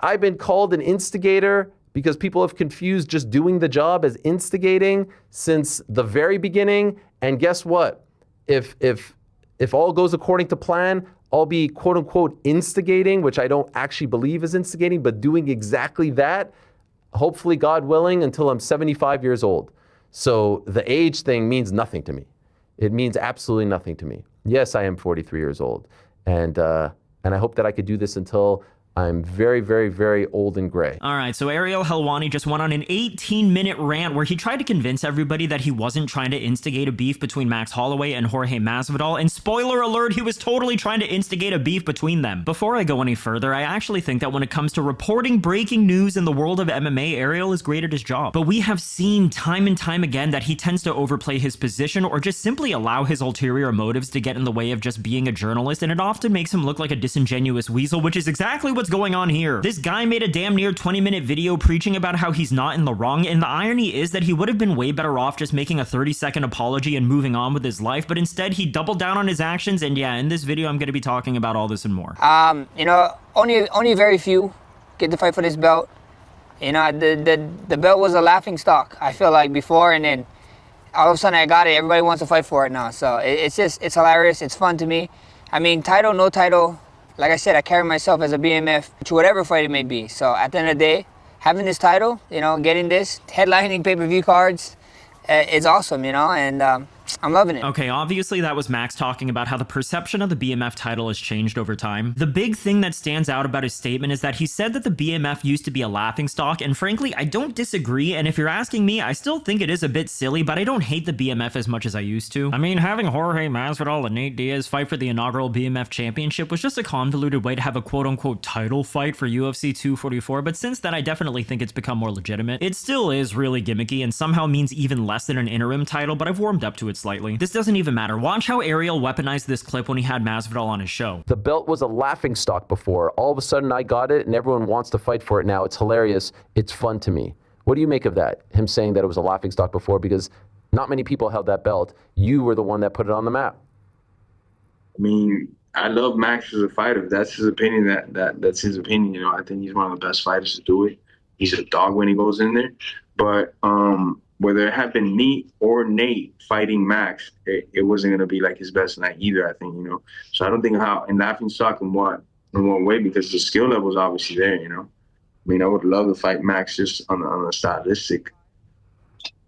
I've been called an instigator because people have confused just doing the job as instigating since the very beginning. And guess what? If all goes according to plan, I'll be quote unquote instigating, which I don't actually believe is instigating, but doing exactly that, hopefully God willing, until I'm 75 years old. So the age thing means nothing to me. It means absolutely nothing to me. Yes, I am 43 years old. And I hope that I could do this until I'm very, very, very old and gray. All right, so Ariel Helwani just went on an 18-minute rant where he tried to convince everybody that he wasn't trying to instigate a beef between Max Holloway and Jorge Masvidal, and spoiler alert, he was totally trying to instigate a beef between them. Before I go any further, I actually think that when it comes to reporting breaking news in the world of MMA, Ariel is great at his job. But we have seen time and time again that he tends to overplay his position or just simply allow his ulterior motives to get in the way of just being a journalist, and it often makes him look like a disingenuous weasel, which is exactly what's going on here. This guy made a damn near 20-minute video preaching about how he's not in the wrong, and the irony is that he would have been way better off just making a 30-second apology and moving on with his life, but instead he doubled down on his actions, and yeah, in this video I'm going to be talking about all this and more. You know, only very few get to fight for this belt. You know, the belt was a laughing stock, I feel like, before, and then all of a sudden I got it. Everybody wants to fight for it now, so it's hilarious. It's fun to me. I mean, title, no title, like I said, I carry myself as a BMF to whatever fight it may be. So at the end of the day, having this title, you know, getting this, headlining pay-per-view cards, it's awesome, you know, and I'm loving it. Okay, obviously that was Max talking about how the perception of the BMF title has changed over time. The big thing that stands out about his statement is that he said that the BMF used to be a laughingstock, and frankly, I don't disagree, and if you're asking me, I still think it is a bit silly, but I don't hate the BMF as much as I used to. I mean, having Jorge Masvidal and Nate Diaz fight for the inaugural BMF championship was just a convoluted way to have a quote-unquote title fight for UFC 244, but since then I definitely think it's become more legitimate. It still is really gimmicky and somehow means even less than an interim title, but I've warmed up to it slightly. This doesn't even matter. Watch how Ariel weaponized this clip when he had Masvidal on his show. The belt was a laughingstock before. All of a sudden I got it and everyone wants to fight for it now. It's hilarious. It's fun to me. What do you make of that? Him saying that it was a laughingstock before, because not many people held that belt. You were the one that put it on the map. I mean, I love Max as a fighter. That's his opinion. That's his opinion. You know, I think he's one of the best fighters to do it. He's a dog when he goes in there. But whether it had been me or Nate fighting Max, it wasn't gonna be like his best night either, I think, you know. So I don't think how in laughingstock in what way, because the skill level is obviously there, you know. I mean, I would love to fight Max just on a stylistic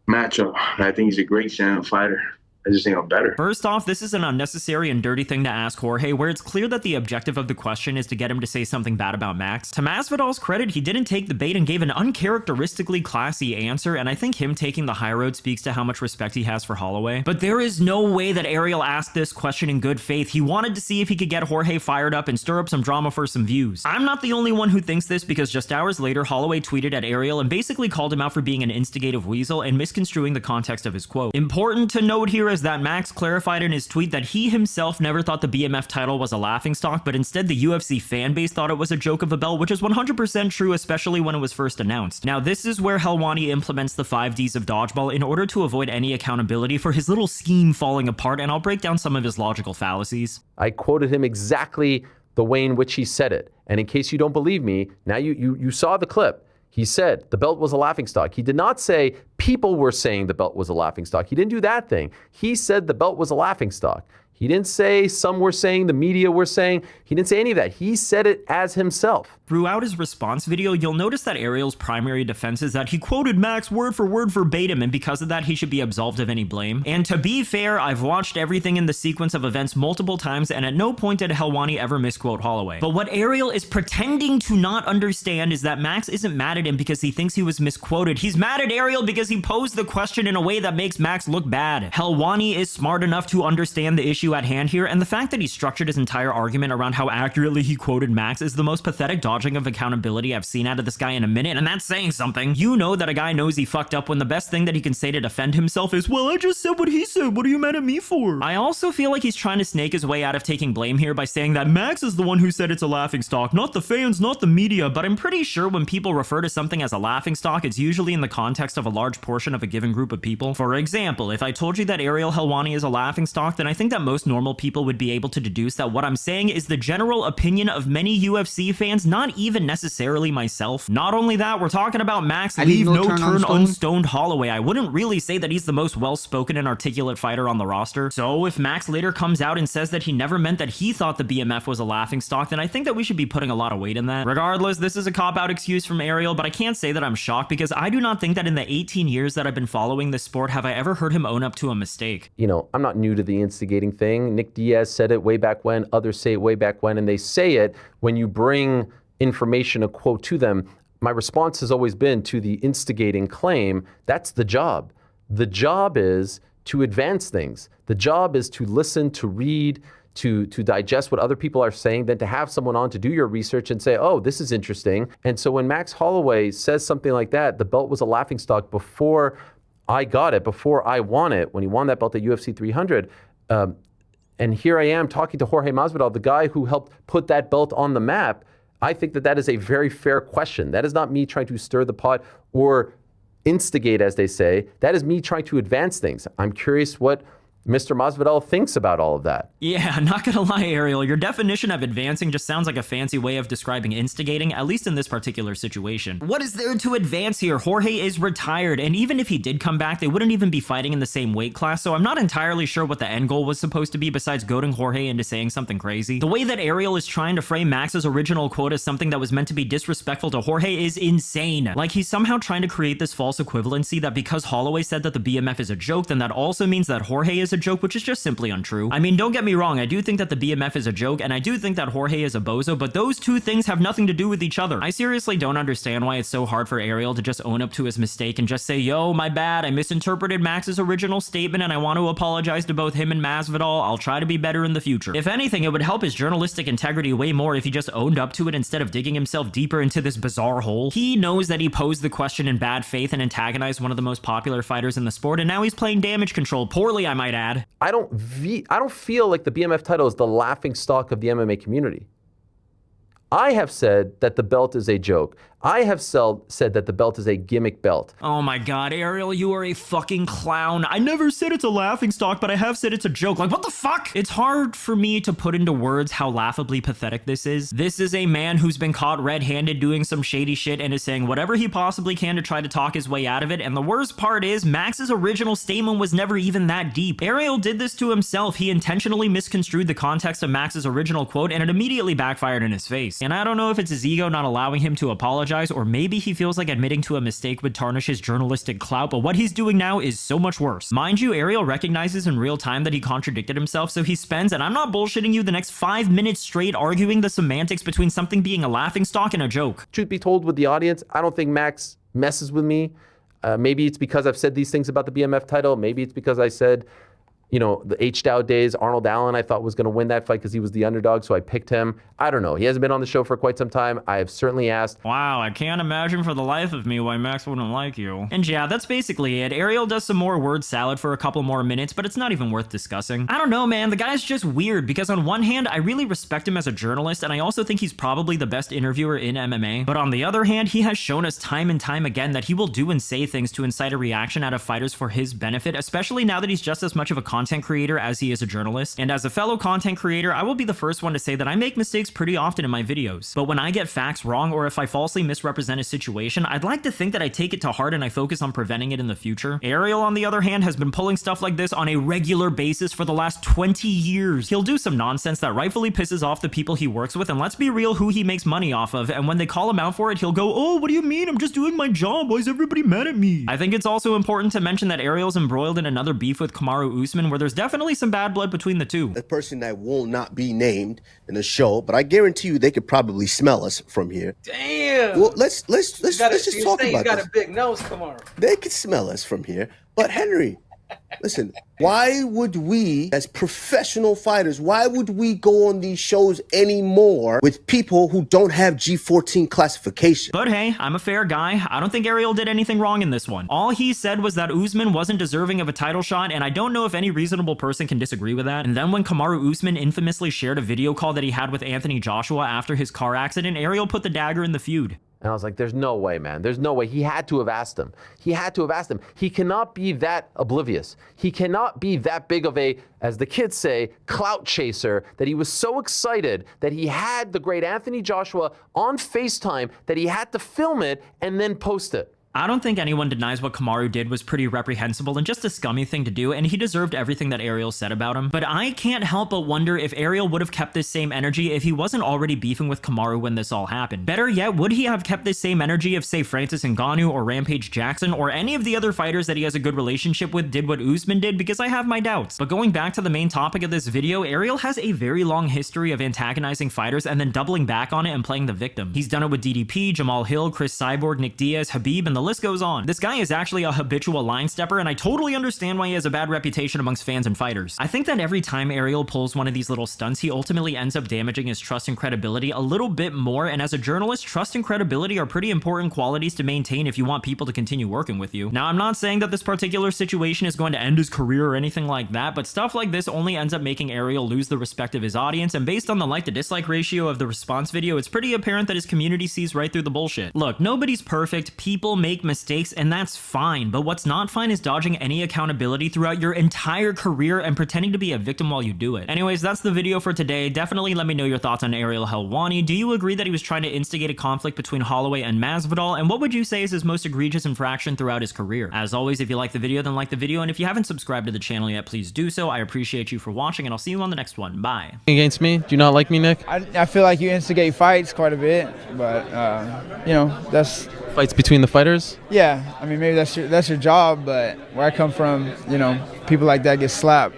matchup. I think he's a great stand-up fighter. I just think I'm better. First off, this is an unnecessary and dirty thing to ask Jorge, where it's clear that the objective of the question is to get him to say something bad about Max. To Masvidal's credit, he didn't take the bait and gave an uncharacteristically classy answer, and I think him taking the high road speaks to how much respect he has for Holloway. But there is no way that Ariel asked this question in good faith. He wanted to see if he could get Jorge fired up and stir up some drama for some views. I'm not the only one who thinks this, because just hours later, Holloway tweeted at Ariel and basically called him out for being an instigative weasel and misconstruing the context of his quote. Important to note here is that Max clarified in his tweet that he himself never thought the BMF title was a laughingstock, but instead the UFC fan base thought it was a joke of a belt, which is 100% true, especially when it was first announced. Now, this is where Helwani implements the 5Ds of dodgeball in order to avoid any accountability for his little scheme falling apart, and I'll break down some of his logical fallacies. I quoted him exactly the way in which he said it. And in case you don't believe me, now you saw the clip. He said the belt was a laughingstock. He did not say people were saying the belt was a laughingstock. He didn't do that thing. He said the belt was a laughingstock. He didn't say some were saying, the media were saying. He didn't say any of that. He said it as himself. Throughout his response video, you'll notice that Ariel's primary defense is that he quoted Max word for word verbatim, and because of that, he should be absolved of any blame. And to be fair, I've watched everything in the sequence of events multiple times, and at no point did Helwani ever misquote Holloway. But what Ariel is pretending to not understand is that Max isn't mad at him because he thinks he was misquoted. He's mad at Ariel because he posed the question in a way that makes Max look bad. Helwani is smart enough to understand the issue at hand here, and the fact that he structured his entire argument around how accurately he quoted Max is the most pathetic dodging of accountability I've seen out of this guy in a minute, and that's saying something. You know that a guy knows he fucked up when the best thing that he can say to defend himself is, well, I just said what he said, what are you mad at me for? I also feel like he's trying to snake his way out of taking blame here by saying that Max is the one who said it's a laughingstock, not the fans, not the media, but I'm pretty sure when people refer to something as a laughingstock, it's usually in the context of a large portion of a given group of people. For example, if I told you that Ariel Helwani is a laughingstock, then I think that most most normal people would be able to deduce that what I'm saying is the general opinion of many UFC fans, not even necessarily myself. Not only that, we're talking about Max leave no turn unstoned Holloway. I wouldn't really say that he's the most well-spoken and articulate fighter on the roster. So if Max later comes out and says that he never meant that he thought the BMF was a laughingstock, then I think that we should be putting a lot of weight in that. Regardless, this is a cop-out excuse from Ariel, but I can't say that I'm shocked because I do not think that in the 18 years that I've been following this sport have I ever heard him own up to a mistake. You know, I'm not new to the instigating thing. Nick Diaz said it way back when, others say it way back when, and they say it when you bring information, a quote to them. My response has always been to the instigating claim, that's the job. The job is to advance things. The job is to listen, to read, to digest what other people are saying, then to have someone on to do your research and say, oh, this is interesting. And so when Max Holloway says something like that, the belt was a laughingstock before I got it, before I won it, when he won that belt at UFC 300, and here I am talking to Jorge Masvidal, the guy who helped put that belt on the map. I think that that is a very fair question. That is not me trying to stir the pot or instigate, as they say. That is me trying to advance things. I'm curious what Mr. Masvidal thinks about all of that. Yeah, not gonna lie, Ariel, your definition of advancing just sounds like a fancy way of describing instigating, at least in this particular situation. What is there to advance here? Jorge is retired, and even if he did come back, they wouldn't even be fighting in the same weight class, so I'm not entirely sure what the end goal was supposed to be besides goading Jorge into saying something crazy. The way that Ariel is trying to frame Max's original quote as something that was meant to be disrespectful to Jorge is insane. Like, he's somehow trying to create this false equivalency that because Holloway said that the BMF is a joke, then that also means that Jorge is a joke, which is just simply untrue. I mean, don't get me wrong, I do think that the BMF is a joke, and I do think that Jorge is a bozo, but those two things have nothing to do with each other. I seriously don't understand why it's so hard for Ariel to just own up to his mistake and just say, yo, my bad, I misinterpreted Max's original statement and I want to apologize to both him and Masvidal. I'll try to be better in the future. If anything, it would help his journalistic integrity way more if he just owned up to it instead of digging himself deeper into this bizarre hole. He knows that he posed the question in bad faith and antagonized one of the most popular fighters in the sport, and now he's playing damage control, poorly I might add. I don't feel like the BMF title is the laughing stock of the MMA community. I have said that the belt is a joke. I have said that the belt is a gimmick belt. Oh my god, Ariel, you are a fucking clown. I never said it's a laughingstock, but I have said it's a joke. Like, what the fuck? It's hard for me to put into words how laughably pathetic this is. This is a man who's been caught red-handed doing some shady shit and is saying whatever he possibly can to try to talk his way out of it, and the worst part is, Max's original statement was never even that deep. Ariel did this to himself. He intentionally misconstrued the context of Max's original quote, and it immediately backfired in his face. And I don't know if it's his ego not allowing him to apologize, or maybe he feels like admitting to a mistake would tarnish his journalistic clout, but what he's doing now is so much worse. Mind you, Ariel recognizes in real time that he contradicted himself, so he spends, and I'm not bullshitting you, the next 5 minutes straight arguing the semantics between something being a laughingstock and a joke. Truth be told, with the audience, I don't think Max messes with me. Maybe it's because I've said these things about the BMF title. Maybe it's because I said, you know, the H-Dow days, Arnold Allen, I thought was going to win that fight because he was the underdog, so I picked him. I don't know. He hasn't been on the show for quite some time. I have certainly asked. Wow, I can't imagine for the life of me why Max wouldn't like you. And yeah, that's basically it. Ariel does some more word salad for a couple more minutes, but it's not even worth discussing. I don't know, man. The guy's just weird because on one hand, I really respect him as a journalist, and I also think he's probably the best interviewer in MMA. But on the other hand, he has shown us time and time again that he will do and say things to incite a reaction out of fighters for his benefit, especially now that he's just as much of a content creator as he is a journalist. And as a fellow content creator, I will be the first one to say that I make mistakes pretty often in my videos. But when I get facts wrong, or if I falsely misrepresent a situation, I'd like to think that I take it to heart and I focus on preventing it in the future. Ariel, on the other hand, has been pulling stuff like this on a regular basis for the last 20 years. He'll do some nonsense that rightfully pisses off the people he works with, and let's be real, who he makes money off of, and when they call him out for it, he'll go, oh, what do you mean? I'm just doing my job. Why is everybody mad at me? I think it's also important to mention that Ariel's embroiled in another beef with Kamaru Usman, where there's definitely some bad blood between the two. A person that will not be named in the show, but I guarantee you they could probably smell us from here. Damn. Well, let's just talk about he's got this. a big nose, Kamara. They could smell us from here. But Henry, listen, why would we, as professional fighters, why would we go on these shows anymore with people who don't have G14 classification? But hey, I'm a fair guy. I don't think Ariel did anything wrong in this one. All he said was that Usman wasn't deserving of a title shot, and I don't know if any reasonable person can disagree with that. And then when Kamaru Usman infamously shared a video call that he had with Anthony Joshua after his car accident, Ariel put the dagger in the feud. And I was like, there's no way, man. There's no way. He had to have asked him. He had to have asked him. He cannot be that oblivious. He cannot be that big of a, as the kids say, clout chaser, that he was so excited that he had the great Anthony Joshua on FaceTime that he had to film it and then post it. I don't think anyone denies what Kamaru did was pretty reprehensible and just a scummy thing to do, and he deserved everything that Ariel said about him. But I can't help but wonder if Ariel would have kept this same energy if he wasn't already beefing with Kamaru when this all happened. Better yet, would he have kept this same energy if, say, Francis Ngannou or Rampage Jackson or any of the other fighters that he has a good relationship with did what Usman did? Because I have my doubts. But going back to the main topic of this video, Ariel has a very long history of antagonizing fighters and then doubling back on it and playing the victim. He's done it with DDP, Jamal Hill, Chris Cyborg, Nick Diaz, Habib, and the list goes on. This guy is actually a habitual line stepper, and I totally understand why he has a bad reputation amongst fans and fighters. I think that every time Ariel pulls one of these little stunts, he ultimately ends up damaging his trust and credibility a little bit more, and as a journalist, trust and credibility are pretty important qualities to maintain if you want people to continue working with you. Now, I'm not saying that this particular situation is going to end his career or anything like that, but stuff like this only ends up making Ariel lose the respect of his audience, and based on the like to dislike ratio of the response video, it's pretty apparent that his community sees right through the bullshit. Look, nobody's perfect, people make mistakes, and that's fine, but what's not fine is dodging any accountability throughout your entire career and pretending to be a victim while you do it. Anyways, that's the video for today. Definitely let me know your thoughts on Ariel Helwani. Do you agree that he was trying to instigate a conflict between Holloway and Masvidal, and what would you say is his most egregious infraction throughout his career? As always, if you like the video, then like the video, and if you haven't subscribed to the channel yet, please do so. I appreciate you for watching, and I'll see you on the next one. Bye. Against me? Do you not like me, Nick? I feel like you instigate fights quite a bit, but you know, that's Fights between the fighters? yeah. I mean, maybe that's your job, but where I come from, you know, people like that get slapped.